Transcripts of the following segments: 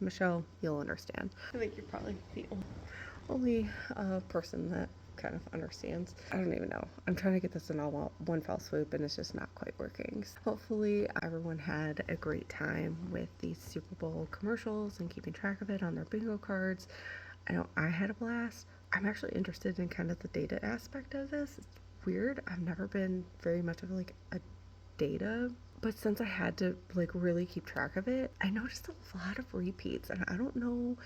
Michelle, you'll understand. I think you're probably the only person that kind of understands. I don't even know. I'm trying to get this in all one fell swoop and it's just not quite working. So hopefully everyone had a great time with these Super Bowl commercials and keeping track of it on their bingo cards. I know I had a blast. I'm actually interested in kind of the data aspect of this. It's weird. I've never been very much of like a data, but since I had to like really keep track of it, I noticed a lot of repeats, and I don't know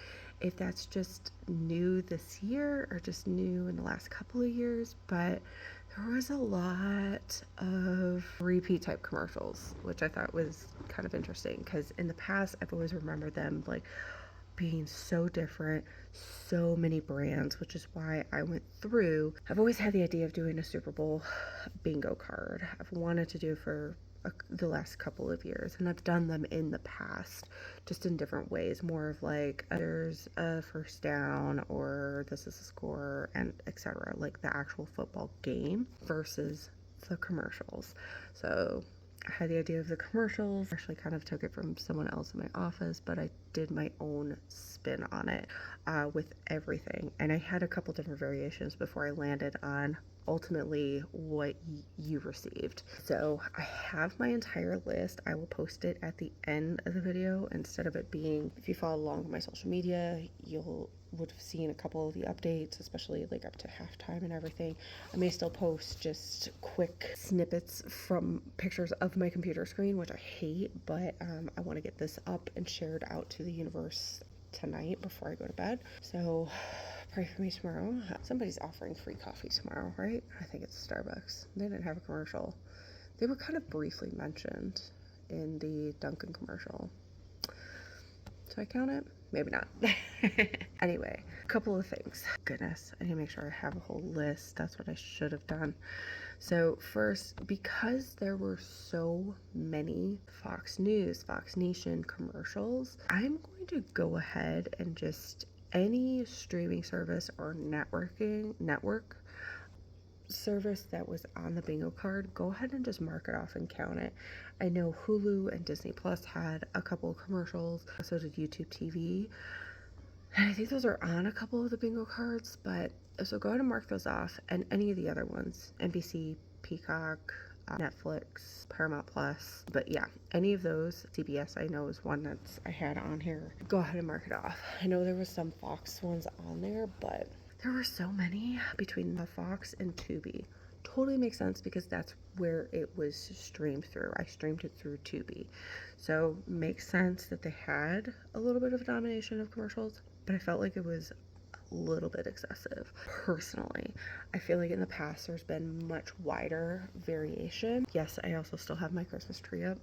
if that's just new this year or just new in the last couple of years, but there was a lot of repeat type commercials, which I thought was kind of interesting because in the past I've always remembered them like being so different, so many brands, which is why I went through. I've always had the idea of doing a Super Bowl bingo card. I've wanted to do for the last couple of years, and I've done them in the past, just in different ways, more of like there's a first down or this is a score and etc., like the actual football game versus the commercials. So I had the idea of the commercials. I actually kind of took it from someone else in my office, but I did my own spin on it with everything. And I had a couple different variations before I landed on ultimately what you received. So I have my entire list. I will post it at the end of the video instead of it being, if you follow along with my social media, you'll would have seen a couple of the updates, especially like up to halftime and everything. I may still post just quick snippets from pictures of my computer screen, which I hate, but I want to get this up and shared out to the universe tonight before I go to bed. So pray for me tomorrow. Somebody's offering free coffee tomorrow, right? I think it's Starbucks. They didn't have a commercial. They were kind of briefly mentioned in the Dunkin' commercial. So I count it? Maybe not. Anyway, a couple of things. Goodness, I need to make sure I have a whole list. That's what I should have done. So first, because there were so many Fox News, Fox Nation commercials, I'm going to go ahead and just any streaming service or network service that was on the bingo card, go ahead and just mark it off and count it. I know Hulu and Disney Plus had a couple of commercials, so did YouTube TV. And I think those are on a couple of the bingo cards, but so go ahead and mark those off, and any of the other ones, NBC, Peacock, Netflix, Paramount Plus, but yeah, any of those. CBS I know is one that's I had on here. Go ahead and mark it off. I know there was some Fox ones on there, but there were so many between the Fox and Tubi. Totally makes sense because that's where it was streamed through. I streamed it through Tubi. So makes sense that they had a little bit of a domination of commercials, but I felt like it was a little bit excessive. Personally, I feel like in the past there's been much wider variation. Yes, I also still have my Christmas tree up.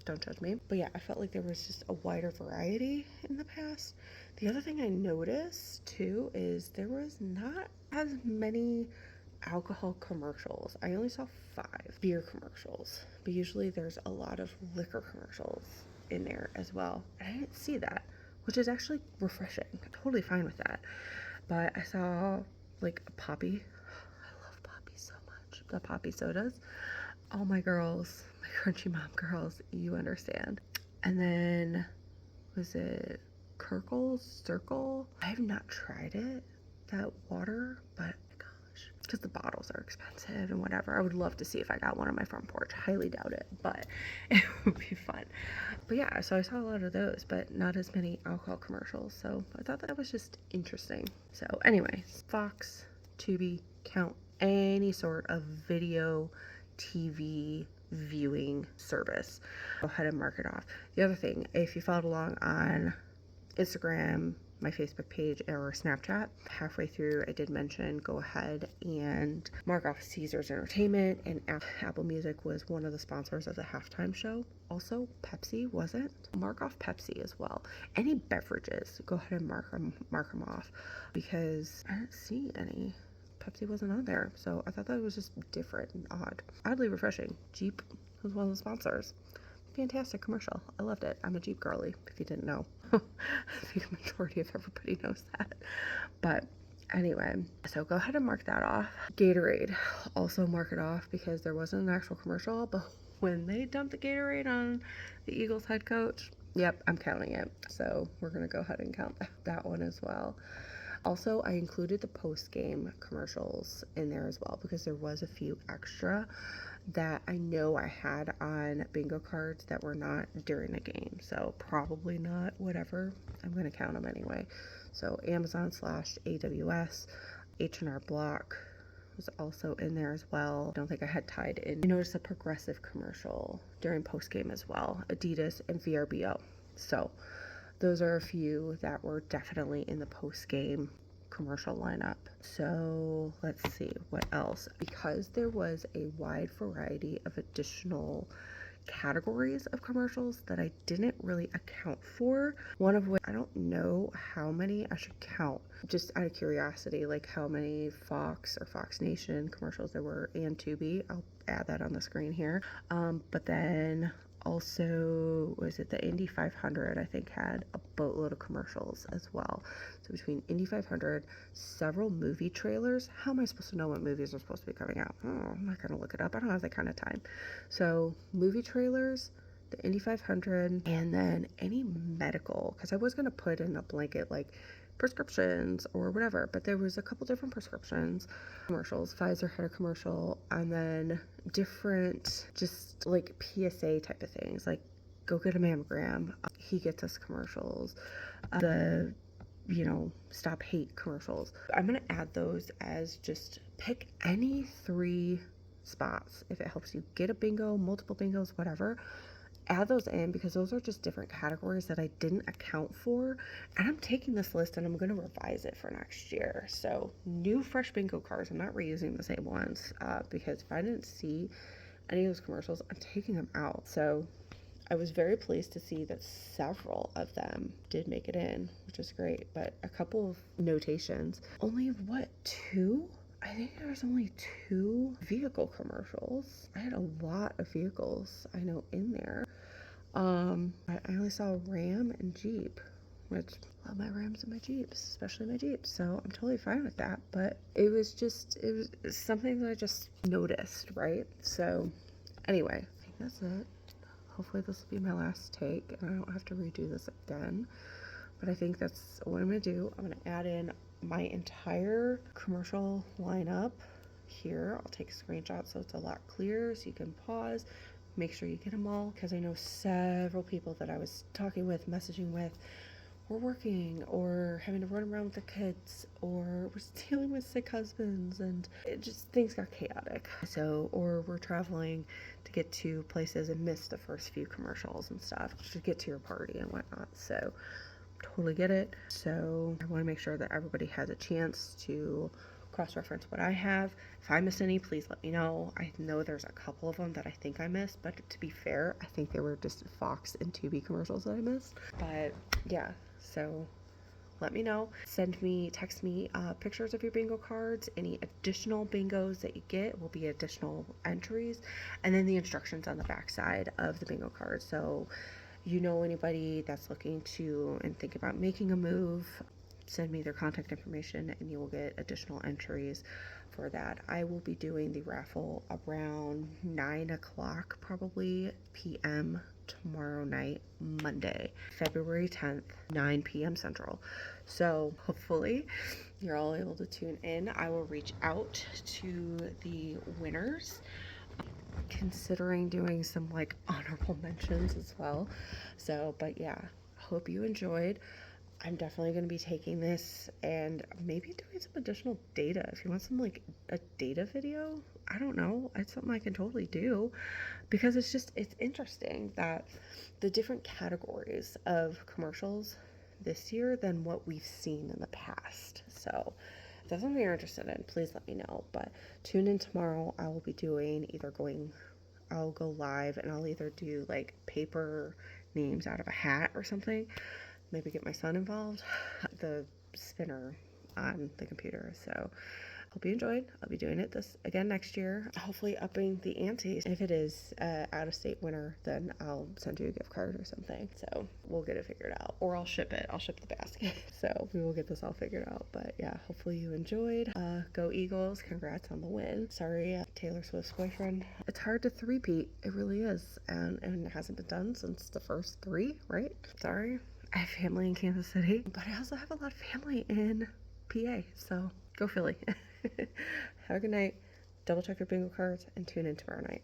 Don't judge me. But yeah, I felt like there was just a wider variety in the past. The other thing I noticed too is there was not as many alcohol commercials. I only saw 5 beer commercials, but usually there's a lot of liquor commercials in there as well. And I didn't see that, which is actually refreshing. I'm totally fine with that. But I saw like a Poppy. I love Poppy so much. The Poppy sodas. Oh my girls, my crunchy mom girls, you understand. And then was it Circle? I have not tried it, that water, but gosh, because the bottles are expensive and whatever. I would love to see if I got one on my front porch. Highly doubt it, but it would be fun. But yeah, so I saw a lot of those, but not as many alcohol commercials. So I thought that was just interesting. So anyway, Fox, Tubi, count any sort of video, TV viewing service. Go ahead and mark it off. The other thing, if you followed along on Instagram, my Facebook page, or Snapchat, halfway through I did mention go ahead and mark off Caesars Entertainment, and Apple Music was one of the sponsors of the halftime show. Also Pepsi wasn't. Mark off Pepsi as well. Any beverages, go ahead and mark them off, because I didn't see any. Pepsi wasn't on there, so I thought that was just different and oddly refreshing. Jeep was one of the sponsors. Fantastic commercial. I loved it. I'm a Jeep girly, if you didn't know. I think the majority of everybody knows that. But anyway, so go ahead and mark that off. Gatorade, also mark it off because there wasn't an actual commercial, but when they dumped the Gatorade on the Eagles head coach, Yep, I'm counting it. So we're going to go ahead and count that one as well. Also, I included the post-game commercials in there as well because there was a few extra that I know I had on bingo cards that were not during the game. So probably not, whatever. I'm going to count them anyway. So Amazon / AWS, H&R Block was also in there as well. I don't think I had tied in. I noticed a Progressive commercial during post-game as well, Adidas and VRBO. So those are a few that were definitely in the post-game commercial lineup. So let's see what else. Because there was a wide variety of additional categories of commercials that I didn't really account for, one of which I don't know how many I should count, just out of curiosity, like how many Fox or Fox Nation commercials there were, and Tubi. I'll add that on the screen here. But then also, was it the Indy 500? I think had a boatload of commercials as well. So between Indy 500, several movie trailers. How am I supposed to know what movies are supposed to be coming out? Oh, I'm not gonna look it up. I don't have that kind of time. So movie trailers, the Indy 500, and then any medical, because I was gonna put in a blanket like prescriptions or whatever, but there was a couple different prescriptions commercials. Pfizer had a commercial, and then different just like PSA type of things, like go get a mammogram. He gets us commercials. The stop hate commercials. I'm gonna add those as just pick any 3 spots if it helps you get a bingo, multiple bingos, whatever. Add those in because those are just different categories that I didn't account for, and I'm taking this list and I'm going to revise it for next year. So new fresh bingo cards. I'm not reusing the same ones because if I didn't see any of those commercials, I'm taking them out. So I was very pleased to see that several of them did make it in, which is great, but a couple of notations. Only 2? I think there was only 2 vehicle commercials. I had a lot of vehicles I know in there. I only saw Ram and Jeep, which I love my Rams and my Jeeps, especially my Jeeps, so I'm totally fine with that. But it was something that I just noticed, right? So anyway, I think that's it. Hopefully this will be my last take and I don't have to redo this again. But I think that's what I'm going to do. I'm going to add in my entire commercial lineup here. I'll take a screenshot so it's a lot clearer so you can pause, make sure you get them all, because I know several people that I was talking with, messaging with, were working or having to run around with the kids or was dealing with sick husbands, and it just, things got chaotic. So, or we're traveling to get to places and miss the first few commercials and stuff to get to your party and whatnot. So totally get it. So I want to make sure that everybody has a chance to cross-reference what I have. If I missed any, please let me know. I know there's a couple of them that I think I missed, but to be fair, I think they were just Fox and Tubi commercials that I missed. But yeah, so let me know. Text me pictures of your bingo cards. Any additional bingos that you get will be additional entries, and then the instructions on the back side of the bingo card. So anybody that's looking to and think about making a move, send me their contact information and you will get additional entries for that. I will be doing the raffle around 9 o'clock probably p.m. tomorrow night, Monday, February 10th, 9 p.m. Central. So hopefully you're all able to tune in. I will reach out to the winners, considering doing some like honorable mentions as well. So, but yeah, hope you enjoyed. I'm definitely going to be taking this and maybe doing some additional data. If you want some like a data video, I don't know, it's something I can totally do, because it's interesting that the different categories of commercials this year than what we've seen in the past. So if that's something you're interested in, please let me know. But tune in tomorrow. I will be doing I'll go live and I'll either do like paper names out of a hat or something. Maybe get my son involved. The spinner on the computer. So hope you enjoyed. I'll be doing it this again next year, hopefully upping the ante. If it is out of state winner, then I'll send you a gift card or something. So we'll get it figured out, or I'll ship it. I'll ship the basket. So we will get this all figured out. But yeah, hopefully you enjoyed. Go Eagles. Congrats on the win. Sorry, Taylor Swift's boyfriend. It's hard to three-peat. It really is. And it hasn't been done since the first 3, right? Sorry. I have family in Kansas City, but I also have a lot of family in PA. So go Philly. Have a good night. Double check your bingo cards and tune in tomorrow night.